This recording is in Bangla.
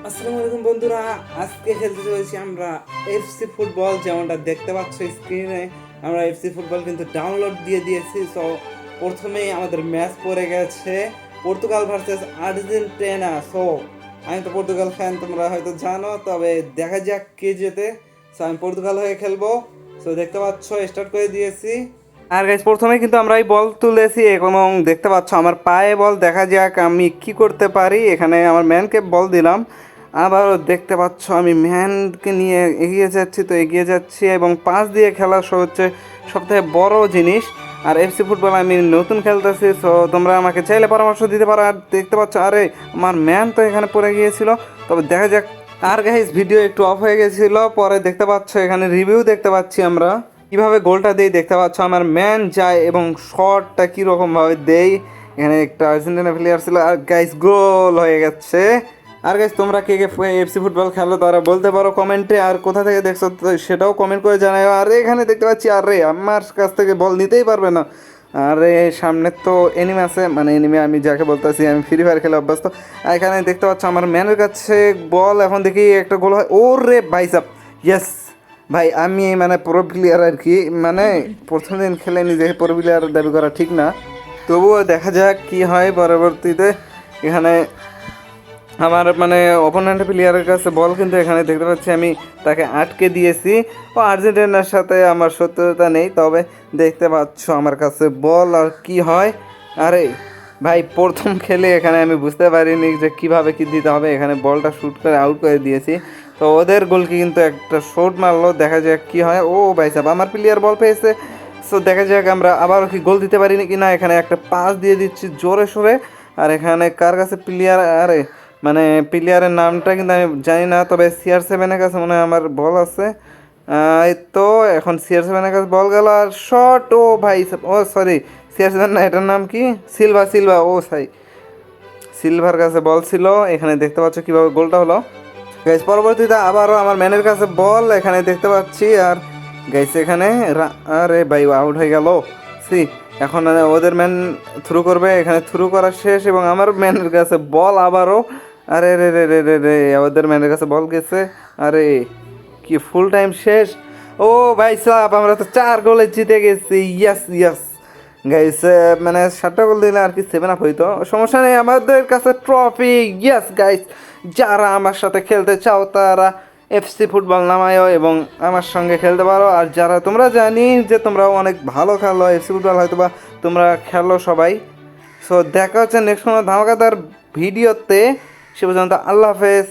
আসসালামু আলাইকুম বন্ধুরা, আজকে খেলতে চলেছি আমরা এফসি ফুটবল। যেমনটা দেখতে পাচ্ছ স্ক্রিনে, আমরা এফসি ফুটবল কিন্তু ডাউনলোড দিয়ে দিয়েছি। সো প্রথমেই আমাদের ম্যাচ পড়ে গেছে পর্তুগাল ভার্সেস আর্জেন্টিনা। সো আমি তো পর্তুগাল ফ্যান, তোমরা হয়তো জানো, তবে দেখা যাক কে জেতে। সো আমি পর্তুগাল হয়ে খেলবো। সো দেখতে পাচ্ছ স্টার্ট করে দিয়েছি। আর গাইস, প্রথমে কিন্তু আমরা এই বল তুলেছি এবং দেখতে পাচ্ছ আমার পায়ে বল। দেখা যাক আমি কি করতে পারি। এখানে আমার ম্যানকে বল দিলাম। আবারও দেখতে পাচ্ছ আমি ম্যানকে নিয়ে এগিয়ে যাচ্ছি, তো এগিয়ে যাচ্ছি এবং পাস দিয়ে খেলা হচ্ছে সবথেকে বড় জিনিস। আর এফসি ফুটবল আমি নতুন খেলতেছি, সো তোমরা আমাকে চাইলে পরামর্শ দিতে পারো। আর দেখতে পাচ্ছ, আরে আমার ম্যান তো এখানে পড়ে গিয়েছিল, তবে দেখা যাক। আর গাইস, ভিডিও একটু অফ হয়ে গেছিলো, পরে দেখতে পাচ্ছ এখানে রিভিউ দেখতে পাচ্ছি আমরা কিভাবে গোলটা দেই। দেখতে পাচ্ছ আমার ম্যান যায় এবং শটটা কীরকমভাবে দেই। এখানে একটা আর্জেন্টিনা প্লেয়ার ছিল, আর গাইস গোল হয়ে গেছে। আর গাইস, তোমরা কে কে এফসি ফুটবল খেলো তারা বলতে পারো কমেন্টে, আর কোথা থেকে দেখছো সেটাও কমেন্ট করে জানাও। আর এখানে দেখতে পাচ্ছি, আরে আমার কাছ থেকে বল নিতেই পারবে না। আরে সামনে তো এনিমি আছে, মানে এনিমি আমি যাকে বলতেছি, আমি ফ্রি ফায়ার খেলে অভ্যস্ত। আর এখানে দেখতে পাচ্ছ আমার ম্যানের কাছে বল। এখন দেখি একটা গোল হয়। ও রে ভাই সাব, ইয়েস ভাই, আমি মানে প্রো প্লেয়ার আর কি। মানে প্রথম দিন খেলে নিজেকে প্রো প্লেয়ার দাবি করা ঠিক না, তবুও দেখা যাক কি হয় পরবর্তীতে। এখানে আমার মানে অপোনেন্ট প্লেয়ারের কাছে বল, কিন্তু এখানে দেখতে পাচ্ছি আমি তাকে আটকে দিয়েছি। ও আর্জেন্টিনার সাথে আমার শত্রুতা নেই, তবে দেখতে পাচ্ছ আমার কাছে বল। আর কি হয়, আরে ভাই প্রথম খেলে এখানে আমি বুঝতে পারিনি যে কিভাবে কি দিতে হবে। এখানে বলটা শ্যুট করে আউট করে দিয়েছি। তো ওদের গোলকি কিন্তু একটা শট মারলো, দেখা যাক কি হয়। ও ভাই সাহেব, আমার প্লেয়ার বল পেয়েছে। সো দেখা যাক আমরা আবারও কি গোল দিতে পারিনি কি না। এখানে একটা পাস দিয়ে দিচ্ছি জোরে সোরে। আর এখানে কার কাছে প্লেয়ার, আরে মানে প্লেয়ারের নামটা কিন্তু আমি জানি না, তবে CR7-এর কাছে মনে হয় আমার বল আছে। এই তো এখন CR7-এর কাছে বল গেল, আর শট। ও ভাই, ও সরি, CR7 না, এটার নাম কি, সিলভা সিলভা, ও সাই সিলভার কাছে বল ছিল। এখানে দেখতে পাচ্ছ কীভাবে গোলটা হলো। গাইস পরবর্তীতে আবারও আমার ম্যানের কাছে বল, এখানে দেখতে পাচ্ছি। আর গাইস এখানে আরে ভাই আউট হয়ে গেল। সি এখন ওদের ম্যান থ্রু করবে, এখানে থ্রু করা শেষ এবং আমার ম্যানের কাছে বল আবারও। আরে রে রে রে রে রে, ওদের ম্যানের কাছে বল গেছে। আরে কি ফুল টাইম শেষ। ও ভাই সাহেব, আমরা তো 4 গোলে জিতে গেছি। ইয়াস ইয়াস গাইস, মানে 7টা গোল দিলে আর কি 7 আপ হইতো, সমস্যা নেই, আমাদের কাছে ট্রফি। ইয়াস গাইস, যারা আমার সাথে খেলতে চাও তারা এফসি ফুটবল নামায়ও এবং আমার সঙ্গে খেলতে পারো। আর যারা তোমরা জানি যে তোমরা অনেক ভালো খেলো এফসি ফুটবল, হয়তো বা তোমরা খেলো সবাই। সো দেখা হচ্ছে নেক্সট কোনো ধামাকাদার ভিডিওতে। সে পর্যন্ত আল্লাহ হাফেজ।